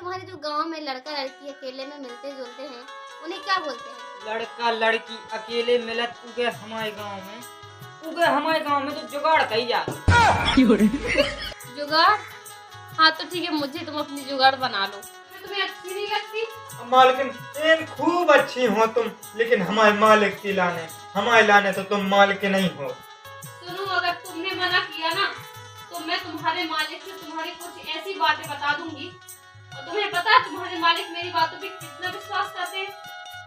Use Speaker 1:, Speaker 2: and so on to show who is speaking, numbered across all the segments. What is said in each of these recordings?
Speaker 1: तुम्हारे जो गांव में लड़का लड़की अकेले में मिलते जुलते हैं उन्हें क्या बोलते हैं?
Speaker 2: लड़का लड़की अकेले मिलत उगे हमारे गांव में, उगे हमारे गांव में तो जुगाड़ कही जा।
Speaker 1: जुगाड़? हाँ तो ठीक है, मुझे तुम अपनी जुगाड़ बना लो। मैं तुम्हें अच्छी नहीं लगती?
Speaker 3: मालकिन इन खूब अच्छी हो तुम, लेकिन हमारे मालिक की लाने, हमारे लाने तो तुम मालिक नहीं हो।
Speaker 1: सुनो, अगर तुमने मना किया ना तो मैं तुम्हारे मालिक से तुम्हारी कुछ ऐसी बातें बता दूंगी, और तुम्हें पता है तुम्हारे मालिक मेरी बातों पे कितना विश्वास करते हैं।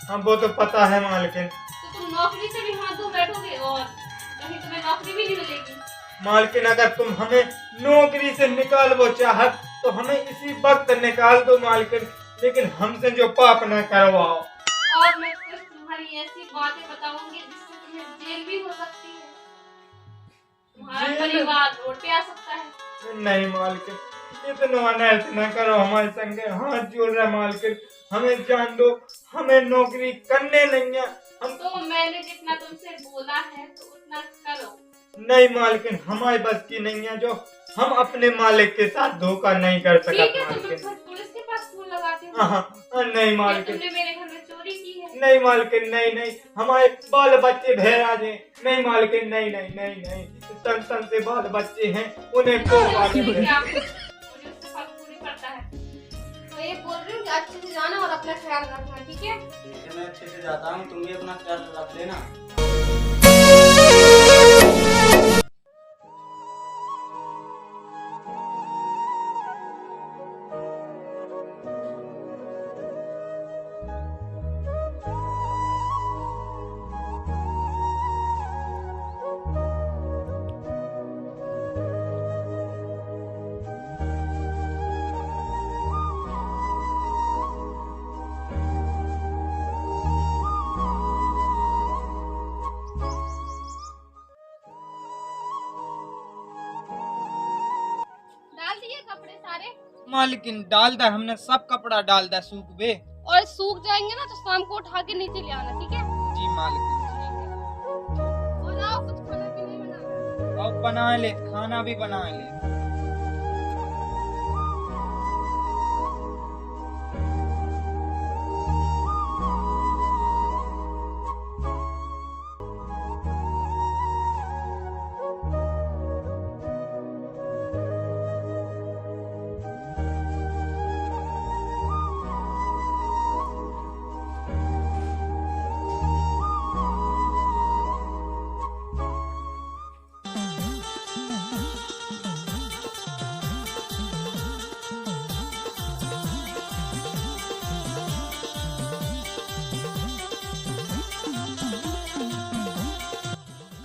Speaker 3: हाँ वो तो पता है मालकिन।
Speaker 1: तो तुम नौकरी से भी हाथ धो बैठोगे और कहीं तुम्हें नौकरी भी नहीं मिलेगी।
Speaker 3: मालकिन अगर तुम हमें नौकरी से निकालो चाहत तो हमें इसी वक्त निकाल दो मालकिन, लेकिन हमसे जो पाप न करवाओ।
Speaker 1: और मैं कुछ तुम्हारी ऐसी बातें बताऊंगी जिससे तुम्हें जेल भी हो सकती है, तुम्हारा
Speaker 3: जेल?
Speaker 1: परिवार रोड पे आ सकता है।
Speaker 3: नहीं मालकिन, इतना अनर्थ न करो हमारे संगे, हाथ जोड़ रहे मालकिन, हमें जान दो, हमें नौकरी करने नहीं है। हम
Speaker 1: तो मैंने जितना तुमसे बोला है तो उतना करो।
Speaker 3: नहीं मालकिन, हमारे बस की नहीं है, जो हम अपने मालिक के साथ धोखा नहीं कर
Speaker 1: ठीक
Speaker 3: सकते
Speaker 1: है, तो
Speaker 3: मालकिन।
Speaker 1: तुम पुलिस के पास फोन लगाते हो?
Speaker 3: नहीं
Speaker 1: क्या
Speaker 3: मालकिन,
Speaker 1: तुमने मेरे घर में चोरी की है?
Speaker 3: नहीं मालकिन, नहीं नहीं, हमारे बाल बच्चे भेड़ा दे, नहीं मालकिन, नहीं नहीं नहीं नहीं, सन सन से बाल बच्चे हैं, उन्हें
Speaker 1: तो
Speaker 3: को
Speaker 1: मुझे
Speaker 3: मालूम
Speaker 1: उससे
Speaker 3: है।
Speaker 1: क्या? मुझे उससे फर्क थोड़ी पड़ता है। तो ये बोल रही हूँ कि अच्छे से जाना और अपना ख्याल रखना, ठीक है?
Speaker 2: ठीक है, मैं अच्छे से जाता हूँ, तुम भी अपना ख्याल रख लेना।
Speaker 1: डाल दिए कपड़े सारे?
Speaker 2: मालकिन डाल दा, हमने सब कपड़ा डाल दा सूख बे।
Speaker 1: और सूख जाएंगे ना तो शाम को उठा के नीचे ले आना, ठीक है?
Speaker 2: जी मालकिन।
Speaker 1: और आओ, कुछ खाना पीना बनाना।
Speaker 2: और बना ले, खाना भी बना ले।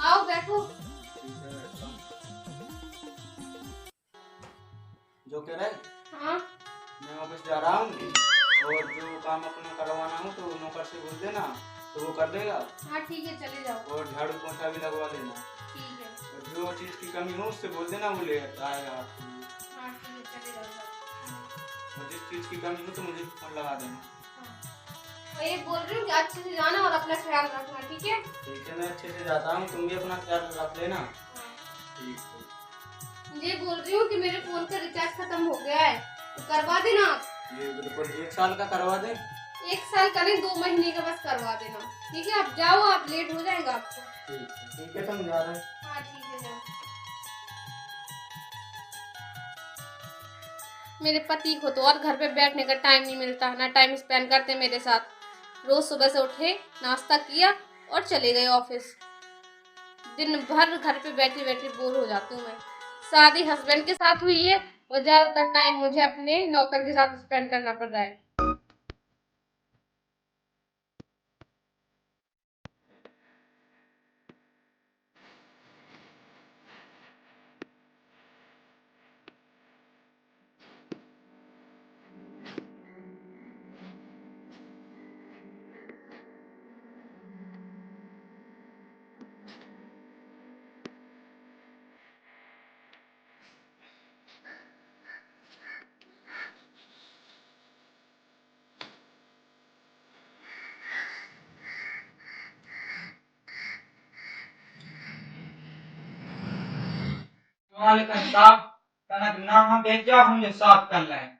Speaker 1: आओ बैठो।
Speaker 2: जो कह रहे,
Speaker 1: हाँ
Speaker 2: मैं ऑफिस जा रहा हूँ और जो काम अपना करवाना हो तो नौकर से बोल देना, तो वो कर देगा।
Speaker 1: हाँ ठीक है, चले जाओ।
Speaker 2: और झाड़ू पोछा भी लगवा देना।
Speaker 1: ठीक है।
Speaker 2: और जो चीज की कमी हो उससे बोल देना, वो ले आएगा आपके लिए।
Speaker 1: हाँ ठीक है, चले जाओ।
Speaker 2: और जिस चीज की कमी हो तो मुझे फोन लगा देना।
Speaker 1: मैं ये बोल रही हूँ कि अच्छे से जाना और अपना ख्याल रखना, ठीक है?
Speaker 2: ठीक है, मैं अच्छे से जाता हूँ, तुम भी अपना ख्याल रख लेना।
Speaker 1: हाँ।
Speaker 2: ठीक है।
Speaker 1: ये बोल रही हूँ कि मेरे फोन का रिचार्ज खत्म हो गया है, तो करवा देना आप।
Speaker 2: ये बिल्कुल 1 साल का करवा दे।
Speaker 1: 1 साल का नहीं, 2 महीने का बस करवा देना, ठीक है? आप जाओ, आप लेट हो जाएगा आपको।
Speaker 2: ठीक है, तुम जा रहे हैं।
Speaker 1: हाँ ठीक है, जाओ। मेरे पति को तो और घर पे बैठने का टाइम नहीं मिलता, ना टाइम स्पेंड करते मेरे साथ। रोज सुबह से उठे, नाश्ता किया और चले गए ऑफिस। दिन भर घर पे बैठी बैठी बोर हो जाती हूँ मैं। शादी हस्बैंड के साथ हुई है और ज्यादातर टाइम मुझे अपने नौकर के साथ स्पेंड करना पड़ रहा है।
Speaker 2: मालिक साहब, कनक ना भेजा, हम ये साफ कर लें।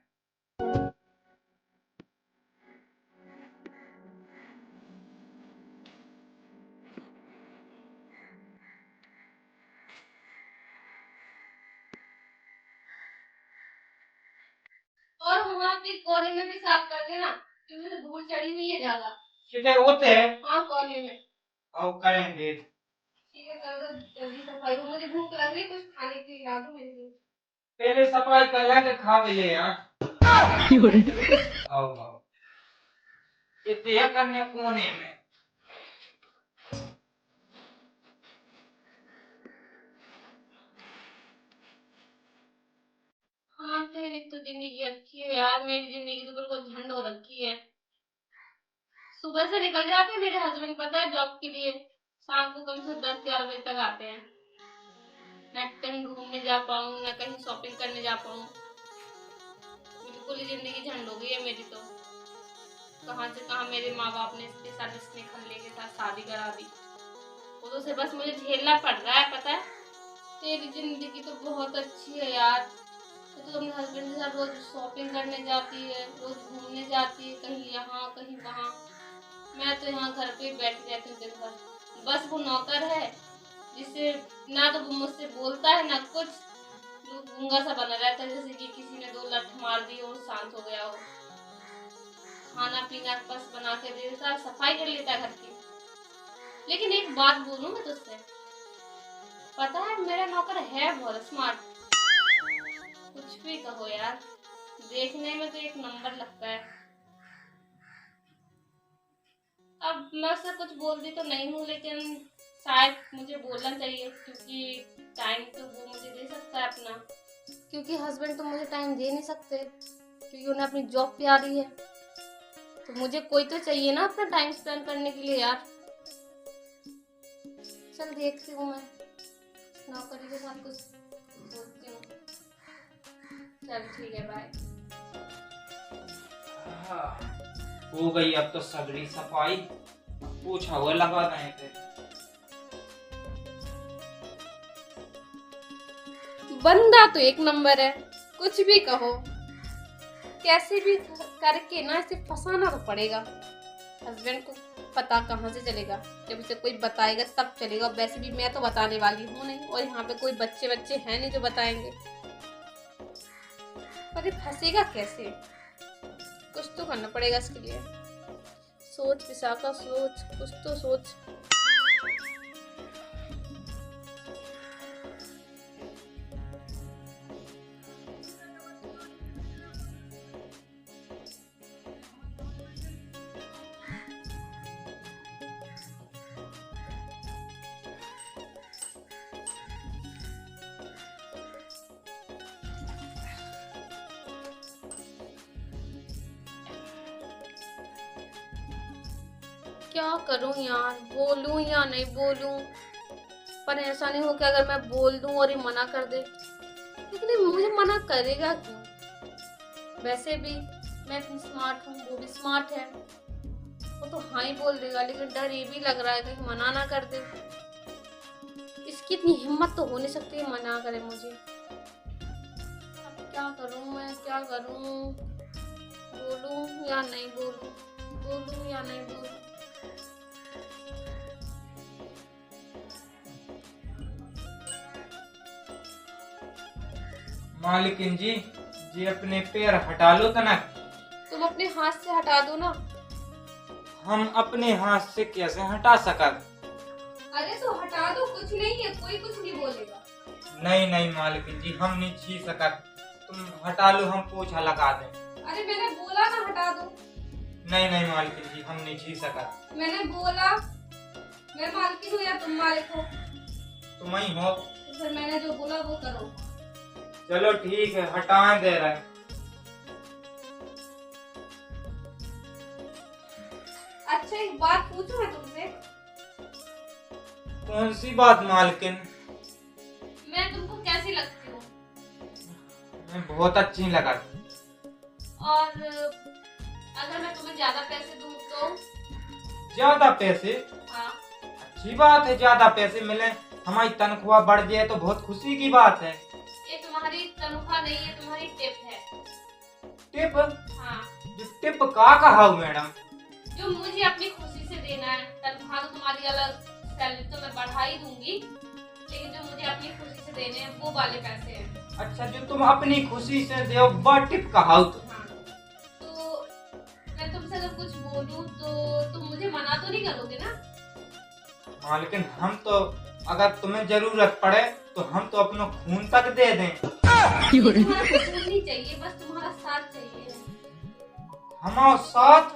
Speaker 1: और वहाँ पे कोने में भी साफ कर देना क्योंकि तो धूल चढ़ी हुई है ज्यादा।
Speaker 3: किधर होते हैं?
Speaker 1: हाँ कोने में।
Speaker 3: और करेंगे।
Speaker 1: ठीक है कर दो जल्दी सफाई। मुझे भूख लग रही है, कुछ खाने के लिए ला दो मेरे लिए।
Speaker 3: पहले सफाई कर के खा भी ले यार। आओ आओ। ये करने कोने में।
Speaker 1: हाँ तेरी तो जिंदगी अच्छी है यार, मेरी जिंदगी तो बिल्कुल झंड हो रखी है। सुबह से निकल जाते हैं मेरे हस्बैंड, पता है जॉब के लिए, शाम को कम से 10-11 बजे तक आते हैं। न कहीं घूमने जा पाऊँ न कहीं शॉपिंग करने जा पाऊँ। बिल्कुल ही जिंदगी झंड हो गई है मेरी तो। कहाँ से कहाँ मेरे माँ बाप ने इसके साथ इसने खल्ले के साथ शादी करा दी। वो तो से बस मुझे झेलना पड़ रहा है, पता है। तेरी जिंदगी तो बहुत अच्छी है यार, तो अपने हस्बैंड के साथ रोज शॉपिंग करने जाती है, रोज घूमने जाती है, कहीं यहाँ कहीं वहाँ। मैं तो यहाँ घर पे बैठी रहती हूँ दिन भर। बस वो नौकर है जिससे ना तो वो मुझसे बोलता है ना कुछ, वो गूंगा सा बना रहता है, जैसे कि किसी ने 2 लठ मार दी और शांत हो गया हो। खाना पीना बस बना के दे देता है, सफाई कर लेता है घर की। लेकिन एक बात बोलूं मैं तुझसे, पता है मेरा नौकर है बहुत स्मार्ट। कुछ भी कहो यार, देखने में तो एक नंबर लगता है। अब मैं उससे कुछ बोल दी तो नहीं हूँ, लेकिन शायद मुझे बोलना चाहिए क्योंकि टाइम तो वो मुझे दे सकता है अपना। क्योंकि हस्बैंड तो मुझे टाइम दे नहीं सकते क्योंकि उन्हें अपनी जॉब प्यारी है। तो मुझे कोई तो चाहिए ना अपना टाइम स्पेंड करने के लिए यार। चल देखती हूँ मैं नौकरी के साथ कुछ बोलती हूँ। चल ठीक है, बाय।
Speaker 3: हो गई अब तो सगड़ी सफाई। पूछा हुआ लगा रहे थे।
Speaker 1: बंदा तो एक नंबर है, कुछ भी कहो, कैसे भी करके ना इसे फंसाना तो पड़ेगा। हस्बैंड को पता कहाँ से चलेगा, जब उसे कोई बताएगा तब चलेगा। वैसे भी मैं तो बताने वाली हूँ नहीं, और यहाँ पे कोई बच्चे हैं नहीं जो बताएंगे। पर ये फंसेगा कैसे, कुछ तो करना पड़ेगा इसके लिए। सोच विशाखा सोच, कुछ तो सोच। क्या करूं यार, बोलूं या नहीं बोलूं। पर ऐसा नहीं हो कि अगर मैं बोल दूं और ये मना कर दे, लेकिन ये मुझे मना करेगा क्यों। वैसे भी मैं इतनी स्मार्ट हूँ, वो भी स्मार्ट है, वो तो हाँ ही बोल देगा। लेकिन डर ये भी लग रहा है कहीं मना ना कर दे। इसकी इतनी हिम्मत तो हो नहीं सकती मना करे मुझे। अब क्या करूं मैं, क्या करूं, बोलूं या नहीं बोलूं, बोलूं या नहीं बोलूं।
Speaker 3: मालिकिन जी अपने पैर हटा लो तना।
Speaker 1: तुम अपने हाथ से हटा दो ना।
Speaker 3: हम अपने हाथ से कैसे हटा सकत?
Speaker 1: अरे तो हटा दो, कुछ नहीं है, कोई कुछ नहीं बोलेगा।
Speaker 3: नहीं मालिकिन जी, हम नहीं छी सकत। तुम हटा लो, हम पोछा लगा दें।
Speaker 1: अरे मैंने बोला ना हटा दो।
Speaker 3: नहीं मालिकिन जी, हम नहीं छी सकत।
Speaker 1: मैंने बोला, मैं मालकिन हूँ या तुम मालिक हो?
Speaker 3: तुम ही हो।
Speaker 1: तो फिर मैंने जो बोला वो करो।
Speaker 3: चलो ठीक है, हटाएं दे रहे।
Speaker 1: अच्छा एक बात पूछूं मैं तुमसे?
Speaker 3: कौन सी बात मालकिन?
Speaker 1: मैं तुमको कैसी लगती हूँ?
Speaker 3: मैं बहुत अच्छी लगा।
Speaker 1: और अगर मैं तुम्हें ज्यादा पैसे दूँ तो?
Speaker 3: ज्यादा पैसे?
Speaker 1: हाँ।
Speaker 3: अच्छी बात है, ज्यादा पैसे मिले, हमारी तनख्वाह बढ़ जाए तो बहुत खुशी की बात है।
Speaker 1: ये तुम्हारी तनख्वाह नहीं है, तुम्हारी टिप है।
Speaker 3: टिप?
Speaker 1: हाँ।
Speaker 3: टिप का कहा हो मैडम?
Speaker 1: जो मुझे अपनी खुशी से देना है। तनख्वाह तो तुम्हारी अलग, सैलरी तो मैं बढ़ा ही दूंगी, लेकिन जो मुझे अपनी खुशी से देने हैं वो वाले पैसे हैं।
Speaker 3: अच्छा, जो तुम अपनी खुशी से दो वो टिप कहा हो।
Speaker 1: हाँ। अगर कुछ बोलूं तो तुम मुझे मना तो नहीं करोगे ना?
Speaker 3: मालकिन हम तो अगर तुम्हें जरूरत पड़े तो हम तो अपना खून तक दे दें।
Speaker 1: तुम्हारा कुछ नहीं चाहिए, बस तुम्हारा साथ चाहिए।
Speaker 3: हमारा साथ,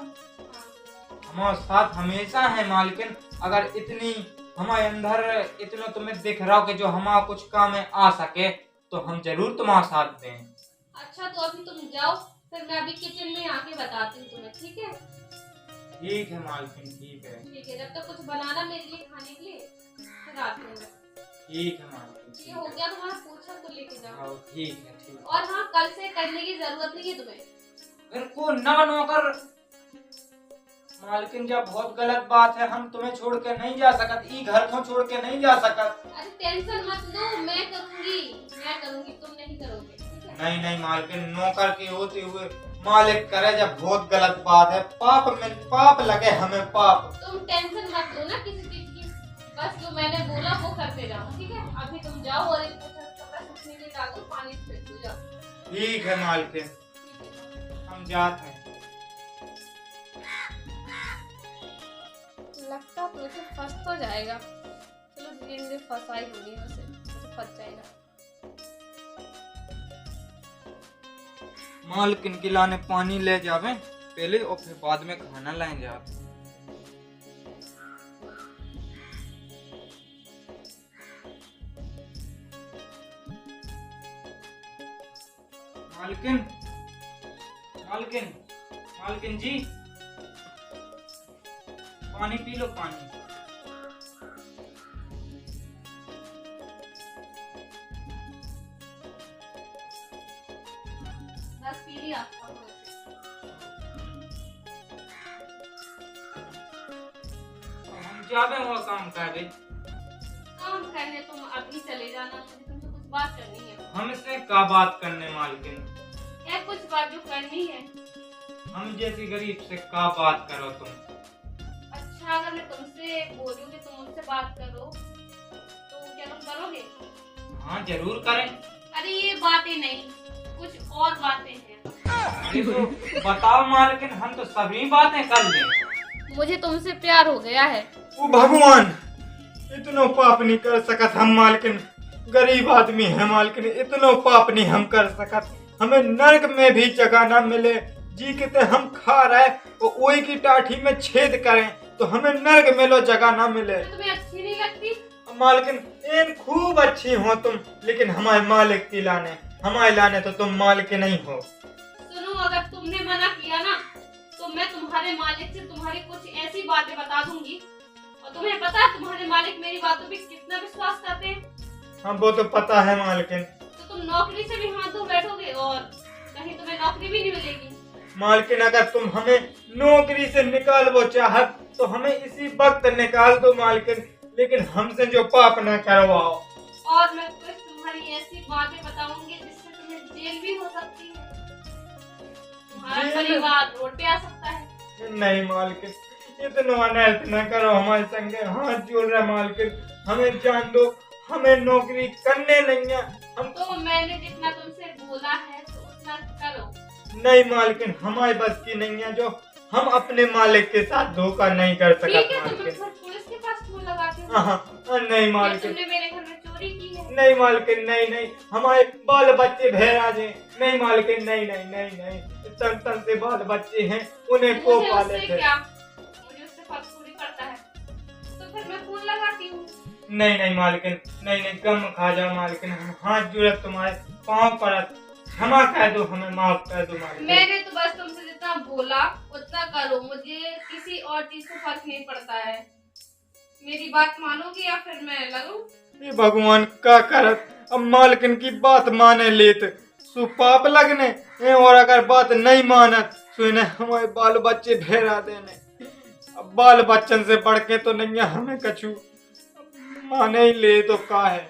Speaker 3: हमारा साथ हमेशा है मालकिन। अगर इतनी हमारे अंदर इतना तुम्हें दिख रहा हो कि जो हमारा कुछ काम में आ सके तो हम जरूर तुम्हारा साथ दें।
Speaker 1: अच्छा तो अभी तुम जाओ, फिर मैं अभी किचन में आके बताती हूँ तुम्हें, ठीक है?
Speaker 3: ठीक है मालकिन, ठीक है।
Speaker 1: ठीक है, जब तक कुछ बनाना मेरे लिए खाने के लिए, फिर आती हूँ मैं।
Speaker 3: ठीक है मालकिन,
Speaker 1: ये हो गया तुम्हारा पोछा, तो लेके जाओ।
Speaker 3: हाँ, ठीक है, ठीक है।
Speaker 1: और हाँ, कल से करने की जरूरत नहीं है तुम्हें।
Speaker 3: फिर को ना नौकर मालकिन, जब बहुत गलत बात है, हम तुम्हें छोड़ के नहीं जा सकत, ई घर को छोड़ के नहीं जा सकत।
Speaker 1: अरे टेंशन मत लो, मैं करूंगी, तुम नहीं करोगे, ठीक है?
Speaker 3: नहीं नहीं मालकिन, नौकर के होते हुए मालिक करे जब बहुत गलत बात है। पाप लगे हमें, पाप।
Speaker 1: तुम टेंशन मत लो ना किसी चीज की, बस जो मैंने बोला वो करते जाओ, ठीक है? अभी तुम जाओ और एक कपड़ा सूखने के लिए डाल दो, पानी फेंक दो, जाओ।
Speaker 3: ठीक है मालकिन, हम जाते हैं।
Speaker 1: लगता तो मुझे फंस तो जाएगा। चलो धीरे धीरे फंसाई होगी, वैसे मुझे फंस जाएगा।
Speaker 3: मालकिन के लाने पानी ले जावे पहले और फिर बाद में खाना लाए जावे। मालकिन, मालकिन, मालकिन जी, पानी पी लो, पानी।
Speaker 1: बस पी लिया।
Speaker 3: हम जावे हुआ काम करे।
Speaker 1: काम करने तुम अभी चले जाना, मुझे तुमसे कुछ बात करनी है।
Speaker 3: हमसे का बात करने मालकिन?
Speaker 1: क्या कुछ बात जो करनी है?
Speaker 3: हम जैसी गरीब से का बात करो तुम?
Speaker 1: अच्छा, अगर मैं तुमसे बोलूं कि तुम मुझसे बात करो तो क्या तुम करोगे?
Speaker 3: हाँ जरूर करें।
Speaker 1: अरे ये बातें नहीं, कुछ और बातें हैं।
Speaker 3: अरे तो बताओ मालकिन, हम तो सभी बातें कर लें।
Speaker 1: मुझे तुमसे प्यार हो गया है।
Speaker 3: ओ भगवान, इतना पाप नहीं कर सकत हम मालकिन। गरीब आदमी है मालकिन, इतना पाप नहीं हम कर सकत। हमें नरक में भी जगह ना मिले, जी किते हम खा रहे और वही की टाठी में छेद करें तो हमें नरक में लो जगह ना मिले।
Speaker 1: तो तुम्हें अच्छी नहीं लगती?
Speaker 3: मालकिन इन खूब अच्छी हो तुम, लेकिन हमारे मालिक की लाने, हमारे लाने तो तुम मालिक नहीं हो।
Speaker 1: सुनो, अगर तुमने मना किया ना तो मैं तुम्हारे मालिक से तुम्हारी कुछ ऐसी बातें बता दूंगी, और तुम्हें पता है तुम्हारे मालिक मेरी बातों पे कितना विश्वास करते हैं।
Speaker 3: हाँ वो तो पता है मालकिन।
Speaker 1: तो तुम नौकरी से भी हाथ धो बैठोगे और कहीं तुम्हें नौकरी भी नहीं मिलेगी।
Speaker 3: मालकिन अगर तुम हमें नौकरी से निकालबो चाहत तो हमें इसी वक्त निकाल दो मालकिन, लेकिन हमसे जो पाप न करवाओ।
Speaker 1: और मैं कुछ तुम्हारी ऐसी बातें बताऊंगी जिससे तुम्हें जेल भी हो सकती है, तुम्हारा
Speaker 3: जेल?
Speaker 1: परिवार रोड पे आ सकता है।
Speaker 3: नहीं मालकिन, इतना अनर्थ न करो हमारे संगे, हाथ जोड़ रहे मालकिन। हमें जान दो, हमें नौकरी करने नहीं है। हम
Speaker 1: तो मैंने जितना तुमसे बोला है तो उतना करो।
Speaker 3: नहीं मालकिन, हमारे बस की नहीं है, जो हम अपने मालिक के साथ धोखा नहीं कर सकते
Speaker 1: ठीक है, तो मैं
Speaker 3: मालकिन।
Speaker 1: फिर पुलिस के पास फोन लगाती हूँ।
Speaker 3: नहीं
Speaker 1: क्या
Speaker 3: मालकिन,
Speaker 1: तुमने मेरे घर में चोरी की है?
Speaker 3: नहीं मालकिन, नहीं नहीं, हमारे बाल बच्चे भैरा जे, नहीं मालकिन, नहीं नहीं नहीं नहीं, तन तन से बाल बच्चे हैं, उन्हें को
Speaker 1: मुझे
Speaker 3: पाले
Speaker 1: उससे
Speaker 3: थे।
Speaker 1: क्या, मुझे उससे फर्क थोड़ी पड़ता है, तो फिर मैं फोन लगाती हूँ।
Speaker 3: नहीं नहीं मालकिन, नहीं नहीं, कम खा जाओ मालकिन, हम हाथ जुड़े तुम्हारे पाँव पड़त, क्षमा कर दो, हमें माफ कर दो मालकिन।
Speaker 1: मैंने तो बस तुमसे जितना बोला उतना करो, मुझे किसी और चीज से फर्क नहीं पड़ता है। मेरी बात मानोगी या फिर मैं लगूं?
Speaker 3: ये भगवान का करत, अब मालकिन की बात माने लेत सुपाप लगने ए, और अगर बात नहीं मानत सुने हमारे बाल बच्चे भेरा देने। अब बाल बच्चन से बढ़ के तो नहीं है हमें कछु, माने ही ले तो का है।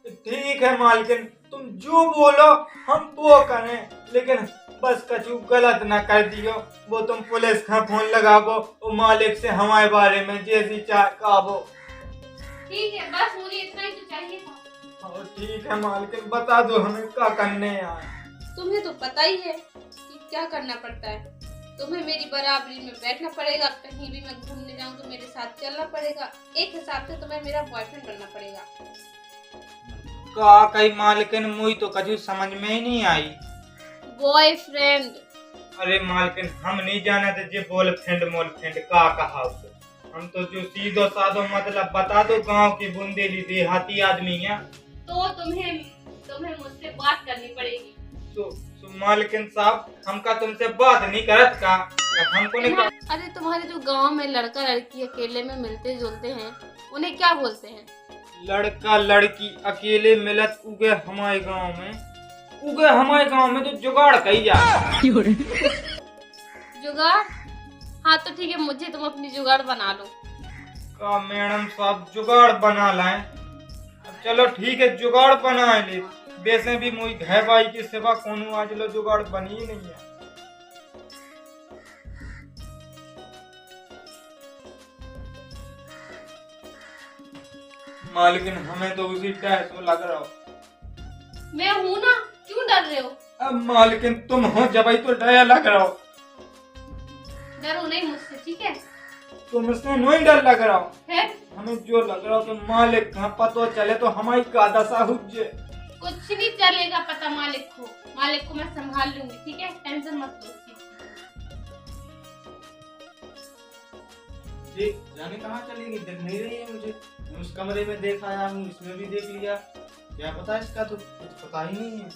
Speaker 3: ठीक है मालकिन, तुम जो बोलो हम वो करें, लेकिन बस कछु गलत ना कर दियो। वो तुम पुलिस का फोन लगाबो और मालिक से हमारे बारे में जैसी चाह काबो।
Speaker 1: ठीक है, बस मुझे इतना ही तो चाहिए था।
Speaker 3: और ठीक है मालकिन, बता दो हमें क्या करने यार।
Speaker 1: तुम्हें तो पता ही है कि क्या करना पड़ता है। तुम्हें मेरी बराबरी में बैठना पड़ेगा, कहीं भी मैं घूमने जाऊं तो मेरे साथ चलना पड़ेगा। एक हिसाब से तुम्हें मेरा बॉयफ्रेंड बनना पड़ेगा।
Speaker 3: का कई मालकिन मुई तो कभी समझ में ही नहीं आई।
Speaker 1: बॉयफ्रेंड।
Speaker 3: अरे मालकिन हम नहीं जाने थे जे बॉयफ्रेंड मोलफ्रेंड का कहा उसे। हम तो जो सीधो साधो मतलब बता दो गांव की बुंदेली देहाती आदमी है।
Speaker 1: तो तुम्हें मुझसे बात करनी पड़ेगी।
Speaker 3: तो मालकिन साहब हमका तुमसे बात नहीं करत का हमको नहीं
Speaker 1: अरे तुम्हारे जो गांव में लड़का लड़की अकेले में मिलते जुलते हैं उन्हें क्या बोलते हैं?
Speaker 3: लड़का लड़की अकेले मिलत उगे हमारे गांव में तो जुगाड़ कही जा।
Speaker 1: जुगाड़? हाँ तो ठीक है, मुझे तुम अपनी जुगाड़ बना लो।
Speaker 3: का मैडम साहब जुगाड़ बना लाए। चलो ठीक है जुगाड़ बना ले। वैसे भी मुई घे भाई की सेवा कोनो आज लो जुगाड़ बनी ही नहीं है। मालकिन हमें तो उसी डर तो लग रहा हो।
Speaker 1: मैं हूँ ना, क्यों डर रहे हो?
Speaker 3: अब मालकिन तुम हो जब तो डर लग रहा हो।
Speaker 1: डरो नहीं मुझसे, ठीक है?
Speaker 3: तुमसे नहीं डर लग रहा हो
Speaker 1: है?
Speaker 3: हमें जो लग रहा हो कि मालिक कहाँ पता चले तो हमारी का दशा हुज्जे।
Speaker 1: कुछ नहीं चलेगा पता मालिक को मैं संभाल लूंगी, ठीक है? टेंशन मत लो।
Speaker 2: जी जाने कहाँ चलेगी, दिख नहीं रही है मुझे। मैं उस कमरे में देख आया हूँ, इसमें भी देख लिया, क्या पता इसका तो कुछ पता ही नहीं है।